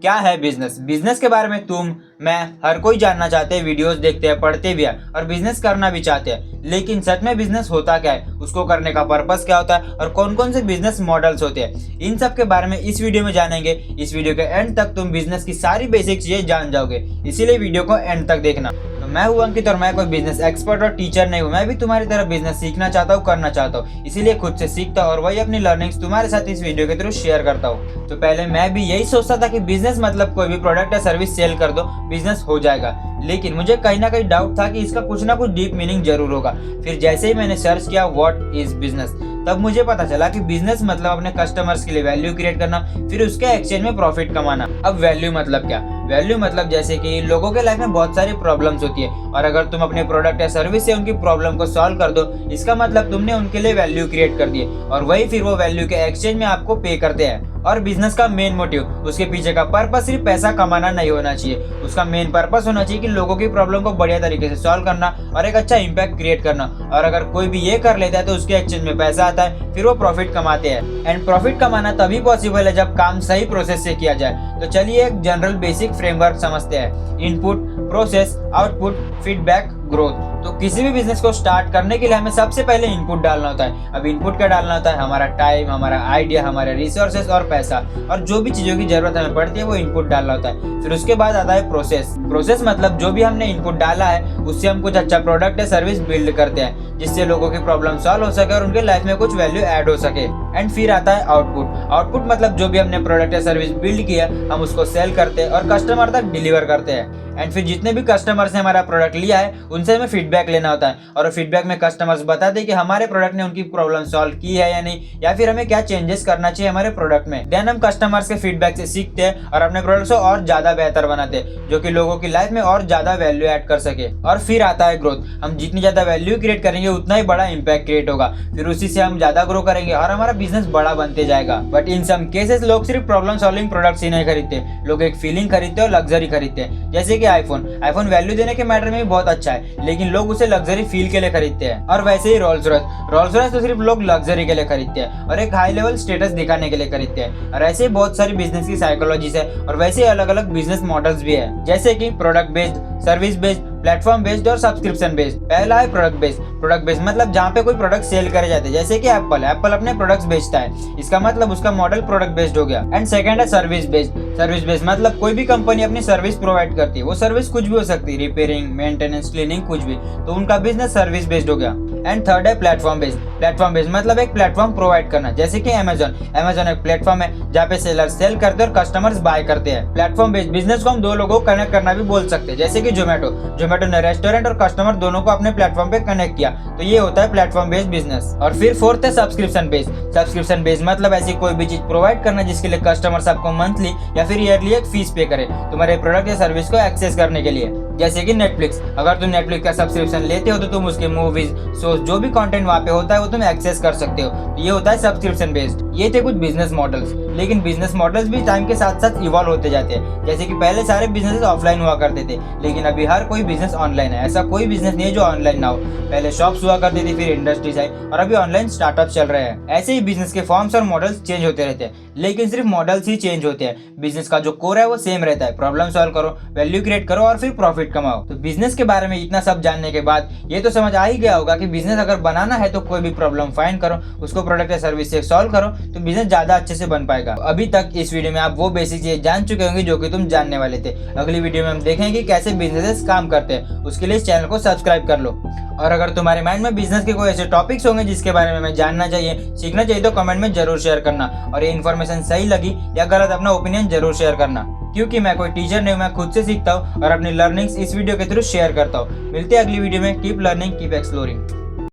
क्या है business? Business के बारे में तुम, मैं, हर कोई जानना चाहते हैं, वीडियोस देखते हैं, पढ़ते भी हैं और बिजनेस करना भी चाहते हैं। लेकिन सच में बिजनेस होता क्या है, उसको करने का पर्पस क्या होता है और कौन कौन से बिजनेस मॉडल्स होते हैं, इन सब के बारे में इस वीडियो में जानेंगे। इस वीडियो के एंड तक तुम बिजनेस की सारी बेसिक चीजें जान जाओगे, इसीलिए वीडियो को एंड तक देखना। तो मैं हूं अंकित और मैं कोई बिजनेस एक्सपर्ट और टीचर नहीं हूं। मैं भी तुम्हारी तरह बिजनेस सीखना चाहता हूं, करना चाहता हूं, इसीलिए खुद से सीखता हूं और वही अपनी लर्निंग्स तुम्हारे साथ इस वीडियो के थ्रू शेयर करता हूं। तो पहले मैं भी यही सोचता था कि बिजनेस मतलब कोई भी प्रोडक्ट या सर्विस सेल कर दो, बिजनेस हो जाएगा। लेकिन मुझे कहीं ना कहीं डाउट था कि इसका कुछ ना कुछ डीप मीनिंग जरूर होगा। फिर जैसे ही मैंने सर्च किया व्हाट इज बिजनेस, तब मुझे पता चला कि बिजनेस मतलब अपने कस्टमर्स के लिए वैल्यू क्रिएट करना, फिर उसके एक्सचेंज में प्रॉफिट कमाना। अब वैल्यू मतलब क्या? वैल्यू मतलब जैसे कि लोगों के लाइफ में बहुत सारी प्रॉब्लम्स होती है और अगर तुम अपने प्रोडक्ट या सर्विस से उनकी प्रॉब्लम को सॉल्व कर दो, इसका मतलब तुमने उनके लिए वैल्यू क्रिएट कर दी है और वही फिर वो वैल्यू के एक्सचेंज में आपको पे करते हैं। और बिजनेस का मेन मोटिव, उसके पीछे का पर्पस सिर्फ पैसा कमाना नहीं होना चाहिए। उसका मेन पर्पस होना चाहिए कि लोगों की प्रॉब्लम को बढ़िया तरीके से सॉल्व करना और एक अच्छा इंपैक्ट क्रिएट करना। और अगर कोई भी ये कर लेता है तो उसके एक्सचेंज में पैसा आता है, फिर वो प्रॉफिट कमाते हैं। एंड प्रॉफिट कमाना तभी पॉसिबल है जब काम सही प्रोसेस से किया जाए। तो चलिए एक जनरल बेसिक फ्रेमवर्क समझते हैं। Input, process, output, feedback, growth. तो किसी भी बिजनेस को स्टार्ट करने के लिए हमें सबसे पहले इनपुट डालना होता है। अब इनपुट क्या डालना होता है? हमारा टाइम, हमारा आइडिया, हमारे रिसोर्सेस और पैसा, और जो भी चीजों की जरूरत हमें पड़ती है वो इनपुट डालना होता है। फिर उसके बाद आता है प्रोसेस। प्रोसेस मतलब जो भी हमने इनपुट डाला है उससे हम कुछ अच्छा प्रोडक्ट या सर्विस बिल्ड करते हैं जिससे लोगों की प्रॉब्लम सॉल्व हो सके और उनके लाइफ में कुछ वैल्यू ऐड हो सके। एंड फिर आता है आउटपुट। आउटपुट मतलब जो भी हमने प्रोडक्ट या सर्विस बिल्ड किया हम उसको सेल करते हैं और कस्टमर तक डिलीवर करते हैं। एंड फिर जितने भी कस्टमर्स ने हमारा प्रोडक्ट लिया है उनसे हमें फीडबैक लेना होता है और फीडबैक में कस्टमर्स बताते हैं कि हमारे प्रोडक्ट ने उनकी प्रॉब्लम सॉल्व की है या नहीं, या फिर हमें क्या चेंजेस करना चाहिए हमारे प्रोडक्ट में। देन हम कस्टमर्स के फीडबैक से सीखते हैं और अपने प्रोडक्ट को और ज्यादा बेहतर बनाते हैं जो कि लोगों की लाइफ में और ज्यादा वैल्यू ऐड कर सके। और फिर आता है ग्रोथ। हम जितनी ज्यादा वैल्यू क्रिएट करेंगे उतना ही बड़ा इंपैक्ट क्रिएट होगा, फिर उसी से हम ज्यादा ग्रो करेंगे और हमारा बिजनेस बड़ा बनते जाएगा। बट इन सम केसेस लोग सिर्फ प्रॉब्लम सॉल्विंग प्रोडक्ट्स ही नहीं खरीदते, लोग एक फीलिंग खरीदते हैं और लग्जरी खरीदते हैं। जैसे कि आईफोन वैल्यू देने के मैटर में भी बहुत अच्छा है, लेकिन लोग उसे लग्जरी फील के लिए खरीदते हैं। और वैसे ही रोल्स रॉयस तो सिर्फ लोग लग्जरी के लिए खरीदते हैं और एक हाई लेवल स्टेटस दिखाने के लिए खरीदते हैं। और ऐसे ही बहुत सारी बिजनेस की साइकोलॉजीज है और वैसे ही अलग अलग बिजनेस मॉडल्स भी है, जैसे कि product based, service based, platform based और सब्सक्रिप्शन बेस्ड। पहला है प्रोडक्ट बेस्ड। प्रोडक्ट बेस्ड मतलब जहाँ पे कोई प्रोडक्ट सेल करे जाते हैं, जैसे कि एप्पल अपने प्रोडक्ट्स बेचता है, इसका मतलब उसका मॉडल प्रोडक्ट बेस्ड हो गया। एंड सेकंड है सर्विस बेस्ड। सर्विस बेस्ड मतलब कोई भी कंपनी अपनी सर्विस प्रोवाइड करती है, वो सर्विस कुछ भी हो सकती है, रिपेयरिंग, मेंटेनेंस, क्लीनिंग, कुछ भी, तो उनका बिजनेस सर्विस बेस्ड हो गया। एंड थर्ड है प्लेटफॉर्म बेस्ड। प्लेटफॉर्म बेस्ड मतलब एक प्लेटफॉर्म प्रोवाइड करना, जैसे कि अमेजॉन एक प्लेटफॉर्म है जहाँ पे सेलर सेल करते हैं और कस्टमर्स बाय करते हैं। प्लेटफॉर्म बेस्ड बिजनेस को हम दो लोगों को कनेक्ट करना भी बोल सकते हैं, जैसे कि जोमेटो ने रेस्टोरेंट और कस्टमर दोनों को अपने प्लेटफॉर्म पे कनेक्ट किया, तो ये होता है प्लेटफॉर्म बेस्ड बिजनेस। और फिर फोर्थ है सब्सक्रिप्शन बेस्ड। सब्सक्रिप्शन बेस्ड मतलब ऐसी कोई भी चीज प्रोवाइड करना जिसके लिए कस्टमर्स आपको मंथली या फिर ईयरली एक फीस पे करे तुम्हारे प्रोडक्ट या सर्विस को एक्सेस करने के लिए। जैसे कि नेटफ्लिक्स, अगर तुम नेटफ्लिक्स का सब्सक्रिप्शन लेते हो तो तुम उसके मूवीज, शोज, जो भी कंटेंट वहाँ पे होता है वो तुम एक्सेस कर सकते हो, तो ये होता है सब्सक्रिप्शन बेस्ड। ये थे कुछ बिजनेस मॉडल्स, लेकिन बिजनेस मॉडल्स भी टाइम के साथ साथ इवॉल्व होते जाते हैं। जैसे कि पहले सारे बिजनेस ऑफलाइन हुआ करते थे, लेकिन अभी हर कोई बिजनेस ऑनलाइन है। ऐसा कोई बिजनेस नहीं है जो ऑनलाइन ना हो। पहले शॉप्स हुआ करती थी, फिर इंडस्ट्रीज आई और अभी ऑनलाइन स्टार्टअप चल रहे हैं। ऐसे ही बिजनेस के फॉर्म्स और मॉडल्स चेंज होते रहते हैं, लेकिन सिर्फ मॉडल्स ही चेंज होते हैं। बिजनेस का जो कोर है वो सेम रहता है, प्रॉब्लम सॉल्व करो, वैल्यू क्रिएट करो और फिर प्रॉफिट कमाओ। तो बिजनेस के बारे में इतना सब जानने के बाद ये तो समझ आ ही गया होगा कि बिजनेस अगर बनाना है तो कोई भी प्रॉब्लम फाइंड करो, उसको प्रोडक्ट या सर्विस से सॉल्व करो, तो बिजनेस ज्यादा अच्छे से बन पाएगा। अभी तक इस वीडियो में आप वो बेसिक चीजें जान चुके होंगे जो कि तुम जानने वाले थे। अगली वीडियो में हम देखेंगे कैसे बिजनेसेस काम करते हैं, उसके लिए इस चैनल को सब्सक्राइब कर लो। और अगर तुम्हारे माइंड में बिजनेस के कोई ऐसे टॉपिक्स होंगे जिसके बारे में हमें जानना चाहिए, सीखना चाहिए, तो कमेंट में जरूर शेयर करना। और ये इन्फॉर्मेशन सही लगी या गलत अपना ओपिनियन जरूर शेयर करना, क्योंकि मैं कोई टीचर नहीं हूँ, मैं खुद से सीखता हूँ और अपनी लर्निंग्स इस वीडियो के थ्रू शेयर करता हूँ। मिलते हैं अगली वीडियो में। Keep learning, keep exploring.